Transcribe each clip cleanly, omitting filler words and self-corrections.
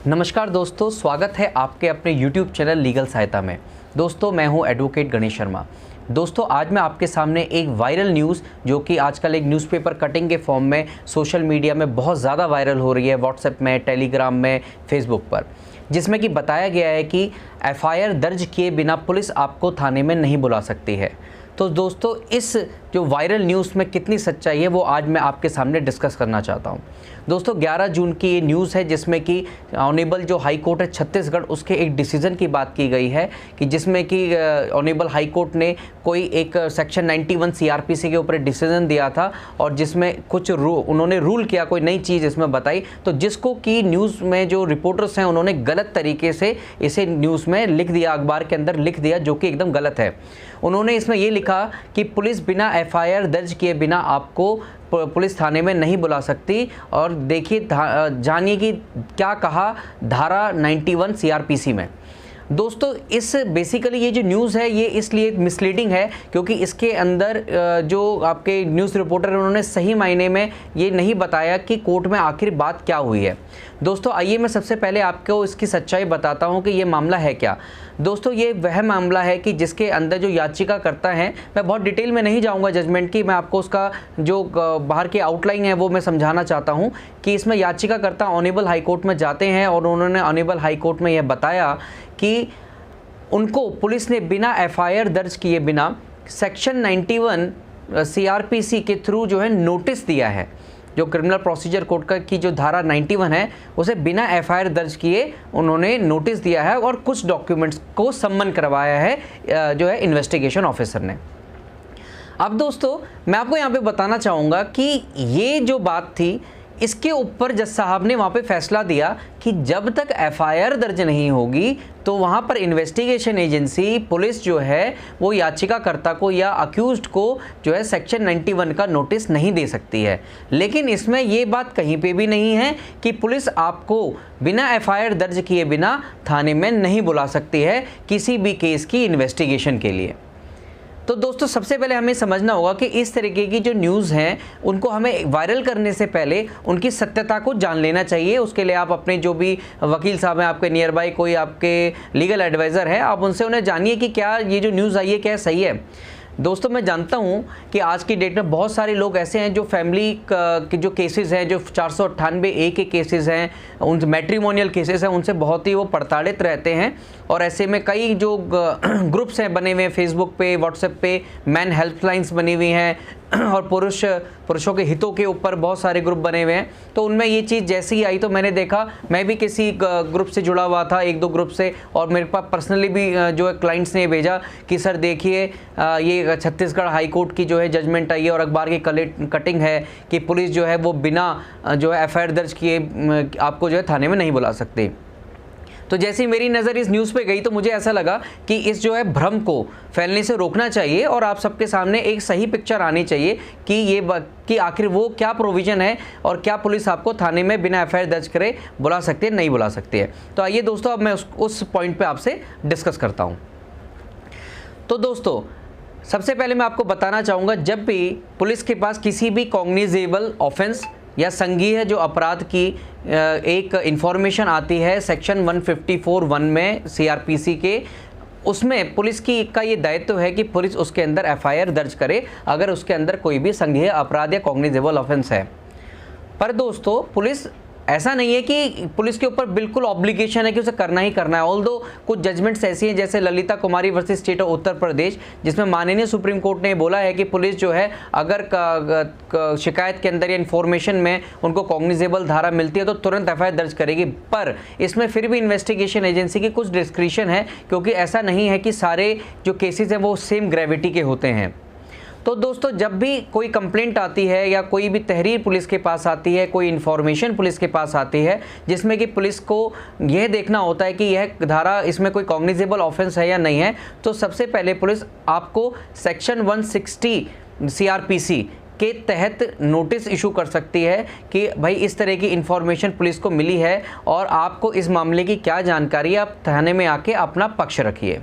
नमस्कार दोस्तों, स्वागत है आपके अपने YouTube चैनल लीगल सहायता में। दोस्तों मैं हूं एडवोकेट गणेश शर्मा। दोस्तों आज मैं आपके सामने एक वायरल न्यूज़ जो कि आजकल एक न्यूज़पेपर कटिंग के फॉर्म में सोशल मीडिया में बहुत ज़्यादा वायरल हो रही है, व्हाट्सएप में, टेलीग्राम में, फेसबुक पर, जिसमें कि बताया गया है कि FIR दर्ज किए बिना पुलिस आपको थाने में नहीं बुला सकती है। तो दोस्तों इस जो वायरल न्यूज़ में कितनी सच्चाई है वो आज मैं आपके सामने डिस्कस करना चाहता हूं। दोस्तों 11 जून की ये न्यूज़ है जिसमें कि ऑनेबल जो हाई कोर्ट है छत्तीसगढ़, उसके एक डिसीज़न की बात की गई है कि जिसमें कि ऑनेबल हाई कोर्ट ने कोई एक सेक्शन 91 CRPC के ऊपर डिसीज़न दिया था और जिसमें कुछ उन्होंने रूल किया, कोई नई चीज़ इसमें बताई, तो जिसको कि न्यूज़ में जो रिपोर्टर्स हैं उन्होंने गलत तरीके से इसे न्यूज़ में लिख दिया, अखबार के अंदर लिख दिया, जो कि एकदम गलत है। उन्होंने इसमें ये लिखा कि पुलिस बिना FIR दर्ज किए बिना आपको पुलिस थाने में नहीं बुला सकती। और देखिए जानिए कि क्या कहा धारा 91 CRPC में। दोस्तों इस बेसिकली ये जो न्यूज़ है ये इसलिए मिसलीडिंग है क्योंकि इसके अंदर जो आपके न्यूज़ रिपोर्टर हैं उन्होंने सही मायने में ये नहीं बताया कि कोर्ट में आखिर बात क्या हुई है। दोस्तों आइए मैं सबसे पहले आपको इसकी सच्चाई बताता हूँ कि ये मामला है क्या। दोस्तों ये वह मामला है कि जिसके अंदर जो याचिका करता है, मैं बहुत डिटेल में नहीं जाऊंगा जजमेंट की, मैं आपको उसका जो बाहर की आउटलाइन है वो मैं समझाना चाहता हूं कि इसमें याचिका करता ऑनेबल हाई कोर्ट में जाते हैं और उन्होंने ऑनेबल हाई कोर्ट में यह बताया कि उनको पुलिस ने बिना FIR दर्ज किए बिना सेक्शन 91 CRPC के थ्रू जो है नोटिस दिया है। जो क्रिमिनल प्रोसीजर कोड का की जो धारा 91 है उसे बिना FIR दर्ज किए उन्होंने नोटिस दिया है और कुछ डॉक्यूमेंट्स को सम्मन करवाया है जो है इन्वेस्टिगेशन ऑफिसर ने। अब दोस्तों मैं आपको यहाँ पे बताना चाहूँगा कि ये जो बात थी इसके ऊपर जज साहब ने वहाँ पे फैसला दिया कि जब तक FIR दर्ज नहीं होगी तो वहाँ पर इन्वेस्टिगेशन एजेंसी पुलिस जो है वो याचिकाकर्ता को या अक्यूज्ड को जो है सेक्शन 91 का नोटिस नहीं दे सकती है। लेकिन इसमें ये बात कहीं पे भी नहीं है कि पुलिस आपको बिना FIR दर्ज किए बिना थाने में नहीं बुला सकती है किसी भी केस की इन्वेस्टिगेशन के लिए। तो दोस्तों सबसे पहले हमें समझना होगा कि इस तरीके की जो न्यूज़ हैं उनको हमें वायरल करने से पहले उनकी सत्यता को जान लेना चाहिए। उसके लिए आप अपने जो भी वकील साहब हैं, आपके नियर बाई कोई आपके लीगल एडवाइज़र है, आप उनसे उन्हें जानिए कि क्या ये जो न्यूज़ आई है क्या सही है। दोस्तों मैं जानता हूं कि आज की डेट में बहुत सारे लोग ऐसे हैं जो फैमिली के जो केसेस हैं, जो 498A के केसेस हैं, उन मैट्रिमोनियल केसेस हैं, उनसे बहुत ही वो प्रताड़ित रहते हैं। और ऐसे में कई जो ग्रुप्स हैं बने हुए हैं फेसबुक पे, व्हाट्सएप पे, मैन हेल्पलाइंस बनी हुई हैं और पुरुषों के हितों के ऊपर बहुत सारे ग्रुप बने हुए हैं। तो उनमें ये चीज़ जैसे ही आई तो मैंने देखा, मैं भी किसी ग्रुप से जुड़ा हुआ था, एक दो ग्रुप से, और मेरे पास पर्सनली भी जो है क्लाइंट्स ने भेजा कि सर देखिए ये छत्तीसगढ़ हाई कोर्ट की जो है जजमेंट आई है और अखबार की कटिंग है कि पुलिस जो है वो बिना जो है FIR दर्ज किए आपको जो है थाने में नहीं बुला सकती। तो जैसे ही मेरी नज़र इस न्यूज़ पे गई तो मुझे ऐसा लगा कि इस जो है भ्रम को फैलने से रोकना चाहिए और आप सबके सामने एक सही पिक्चर आनी चाहिए कि आखिर वो क्या प्रोविज़न है और क्या पुलिस आपको थाने में बिना FIR दर्ज करे बुला सकती है, नहीं बुला सकती है। तो आइए दोस्तों अब मैं उस पॉइंट पे आपसे डिस्कस करता हूँ। तो दोस्तों सबसे पहले मैं आपको बताना चाहूँगा, जब भी पुलिस के पास किसी भी कॉग्निजेबल ऑफेंस या संज्ञेय जो अपराध की एक इंफॉर्मेशन आती है सेक्शन 154(1) में CRPC के, उसमें पुलिस की का ये दायित्व है कि पुलिस उसके अंदर FIR दर्ज करे अगर उसके अंदर कोई भी संज्ञेय अपराध या कॉग्निजेबल ऑफेंस है। पर दोस्तों पुलिस ऐसा नहीं है कि पुलिस के ऊपर बिल्कुल ऑब्लिगेशन है कि उसे करना ही करना है। ऑल्दो कुछ जजमेंट्स ऐसी हैं जैसे ललिता कुमारी versus state of Uttar Pradesh, जिसमें माननीय सुप्रीम कोर्ट ने बोला है कि पुलिस जो है अगर शिकायत के अंदर या इन्फॉर्मेशन में उनको कॉग्निजेबल धारा मिलती है तो तुरंत FIR दर्ज करेगी। पर इसमें फिर भी इन्वेस्टिगेशन एजेंसी की कुछ डिस्क्रिशन है क्योंकि ऐसा नहीं है कि सारे जो केसेस हैं वो सेम ग्रेविटी के होते हैं। तो दोस्तों जब भी कोई कंप्लेंट आती है या कोई भी तहरीर पुलिस के पास आती है, कोई इन्फॉर्मेशन पुलिस के पास आती है जिसमें कि पुलिस को यह देखना होता है कि यह धारा इसमें कोई कॉग्निजेबल ऑफेंस है या नहीं है, तो सबसे पहले पुलिस आपको सेक्शन 160 CRPC के तहत नोटिस इशू कर सकती है कि भाई इस तरह की इन्फॉर्मेशन पुलिस को मिली है और आपको इस मामले की क्या जानकारी है, आप थाने में आके अपना पक्ष रखिए।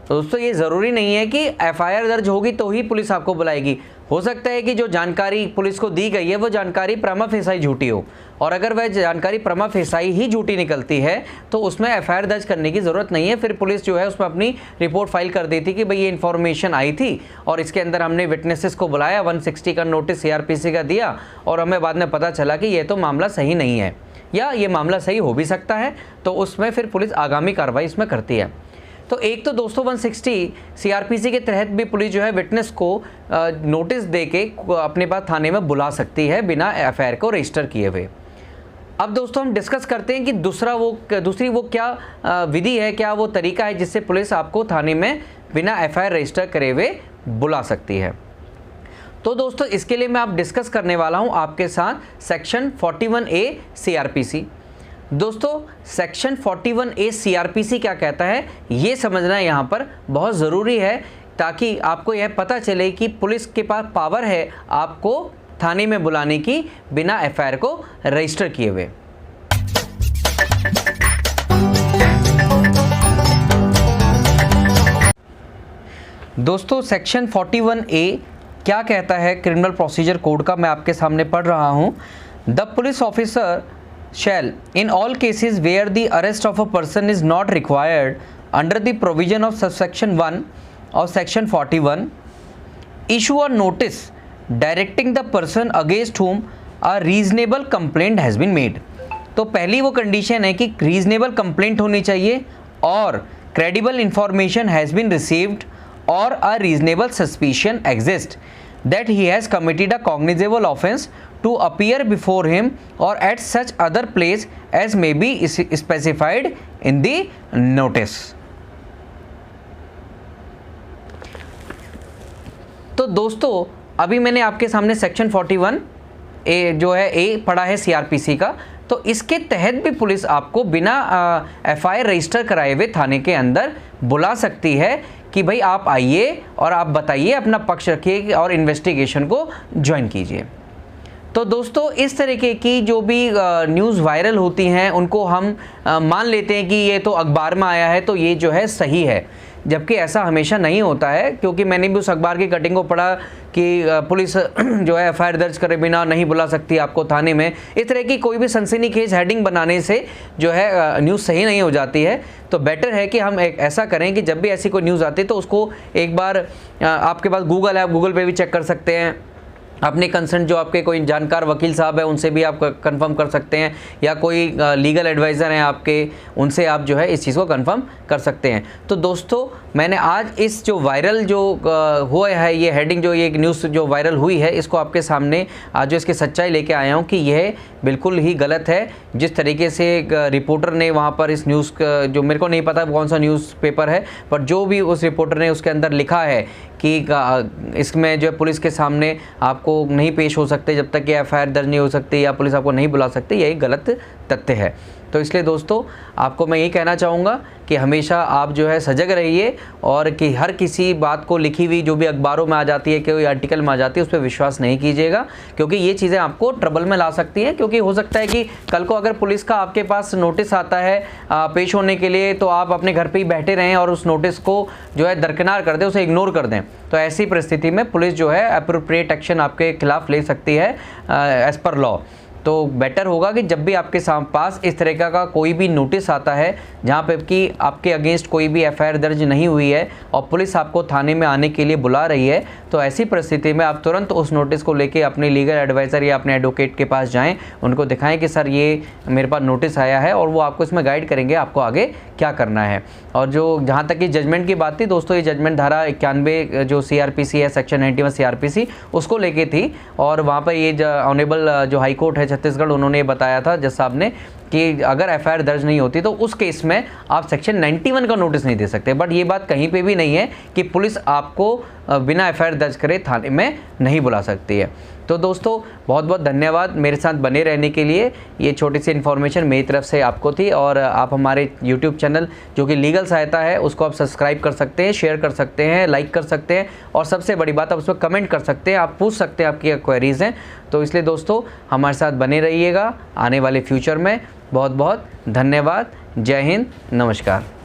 तो दोस्तों ये ज़रूरी नहीं है कि FIR दर्ज होगी तो ही पुलिस आपको बुलाएगी। हो सकता है कि जो जानकारी पुलिस को दी गई है वो जानकारी प्रमा फेसाई झूठी हो, और अगर वह जानकारी प्रमा फेसाई ही झूठी निकलती है तो उसमें एफआईआर दर्ज करने की ज़रूरत नहीं है। फिर पुलिस जो है उसमें अपनी रिपोर्ट फाइल कर देती कि भाई ये इन्फॉर्मेशन आई थी और इसके अंदर हमने विटनेसेस को बुलाया, 160 का नोटिस सीआरपीसी का दिया और हमें बाद में पता चला कि ये तो मामला सही नहीं है या ये मामला सही हो भी सकता है, तो उसमें फिर पुलिस आगामी कार्रवाई इसमें करती है। तो एक तो दोस्तों 160 सीआरपीसी के तहत भी पुलिस जो है विटनेस को नोटिस दे के अपने पास थाने में बुला सकती है बिना एफआईआर को रजिस्टर किए हुए। अब दोस्तों हम डिस्कस करते हैं कि दूसरी वो क्या विधि है, क्या वो तरीका है जिससे पुलिस आपको थाने में बिना एफआईआर रजिस्टर करे हुए बुला सकती है। तो दोस्तों इसके लिए मैं आप डिस्कस करने वाला हूं आपके साथ सेक्शन 41A सीआरपीसी। दोस्तों सेक्शन 41A सीआरपीसी क्या कहता है ये समझना यहाँ पर बहुत ज़रूरी है, ताकि आपको यह पता चले कि पुलिस के पास पावर है आपको थाने में बुलाने की बिना एफआईआर को रजिस्टर किए हुए। दोस्तों सेक्शन 41A क्या कहता है क्रिमिनल प्रोसीजर कोड का, मैं आपके सामने पढ़ रहा हूँ। The police officer shall in all cases where the arrest of a person is not required under the provision of subsection 1 of section 41 issue a notice directing the person against whom a reasonable complaint has been made। तो पहली वो condition है कि reasonable complaint होनी चाहिए और credible information has been received और a reasonable suspicion exist that he has committed a cognizable offense to appear before him or at such other place as may be specified in the notice। तो दोस्तों अभी मैंने आपके सामने section 41A जो है ए पढ़ा है सीआरपीसी का, तो इसके तहत भी पुलिस आपको बिना एफआईआर रजिस्टर कराए हुए थाने के अंदर बुला सकती है कि भाई आप आइए और आप बताइए, अपना पक्ष रखिए और इन्वेस्टिगेशन को ज्वाइन कीजिए। तो दोस्तों इस तरीके की जो भी न्यूज़ वायरल होती हैं उनको हम मान लेते हैं कि ये तो अखबार में आया है तो ये जो है सही है, जबकि ऐसा हमेशा नहीं होता है। क्योंकि मैंने भी उस अखबार की कटिंग को पढ़ा कि पुलिस जो है एफआईआर दर्ज करे बिना नहीं बुला सकती आपको थाने में। इस तरह की कोई भी सनसनीखेज हेडिंग बनाने से जो है न्यूज़ सही नहीं हो जाती है। तो बेटर है कि हम ऐसा करें कि जब भी ऐसी कोई न्यूज़ आती है तो उसको एक बार आपके पास गूगल है, आप गूगल पे भी चेक कर सकते हैं। अपने कंसर्न जो आपके कोई जानकार वकील साहब है उनसे भी आप कंफर्म कर सकते हैं, या कोई लीगल एडवाइज़र हैं आपके, उनसे आप जो है इस चीज़ को कंफर्म कर सकते हैं। तो दोस्तों मैंने आज इस जो वायरल जो हुआ है ये हेडिंग जो ये न्यूज़ जो वायरल हुई है इसको आपके सामने आज जो इसकी सच्चाई लेके आया हूँ कि यह बिल्कुल ही गलत है। जिस तरीके से रिपोर्टर ने वहाँ पर इस न्यूज़ जो मेरे को नहीं पता कौन सा न्यूज़पेपर है, पर जो भी उस रिपोर्टर ने उसके अंदर लिखा है कि इसमें जो है पुलिस के सामने आपको नहीं पेश हो सकते जब तक कि एफआईआर दर्ज नहीं हो सकती या पुलिस आपको नहीं बुला सकती, यही गलत तथ्य है। तो इसलिए दोस्तों आपको मैं यही कहना चाहूँगा कि हमेशा आप जो है सजग रहिए और कि हर किसी बात को लिखी हुई जो भी अखबारों में आ जाती है, कोई आर्टिकल में आ जाती है, उस पर विश्वास नहीं कीजिएगा, क्योंकि ये चीज़ें आपको ट्रबल में ला सकती हैं। क्योंकि हो सकता है कि कल को अगर पुलिस का आपके पास नोटिस आता है पेश होने के लिए, तो आप अपने घर पर ही बैठे रहें और उस नोटिस को जो है दरकिनार कर दें, उसे इग्नोर कर दें। तो ऐसी परिस्थिति में पुलिस जो है अप्रोप्रिएट एक्शन आपके खिलाफ ले सकती है एज़ पर लॉ। तो बेटर होगा कि जब भी आपके पास इस तरह का कोई भी नोटिस आता है जहाँ पे कि आपके अगेंस्ट कोई भी एफआईआर दर्ज नहीं हुई है और पुलिस आपको थाने में आने के लिए बुला रही है, तो ऐसी परिस्थिति में आप तुरंत उस नोटिस को लेके अपने लीगल एडवाइज़र या अपने एडवोकेट के पास जाएं, उनको दिखाएं कि सर ये मेरे पास नोटिस आया है, और वो आपको इसमें गाइड करेंगे आपको आगे क्या करना है। और जो जहाँ तक कि जजमेंट की बात थी दोस्तों, ये जजमेंट धारा 91 जो सीआरपीसी है सेक्शन 91 सीआरपीसी उसको लेके थी, और वहाँ पर ये ऑनरेबल जो हाई कोर्ट है छत्तीसगढ़, उन्होंने ये बताया था जज साहब ने कि अगर एफआईआर दर्ज नहीं होती तो उस केस में आप सेक्शन 91 का नोटिस नहीं दे सकते। बट ये बात कहीं पे भी नहीं है कि पुलिस आपको बिना एफआईआर दर्ज करे थाने में नहीं बुला सकती है। तो दोस्तों बहुत बहुत धन्यवाद मेरे साथ बने रहने के लिए। ये छोटी सी इन्फॉर्मेशन मेरी तरफ से आपको थी, और आप हमारे यूट्यूब चैनल जो कि लीगल सहायता है उसको आप सब्सक्राइब कर सकते हैं, शेयर कर सकते हैं, लाइक कर सकते हैं, और सबसे बड़ी बात आप उसमें कमेंट कर सकते हैं, आप पूछ सकते हैं आपकी क्वेरीज़ हैं। तो इसलिए दोस्तों हमारे साथ बने रहिएगा आने वाले फ्यूचर में। बहुत बहुत धन्यवाद। जय हिंद, नमस्कार।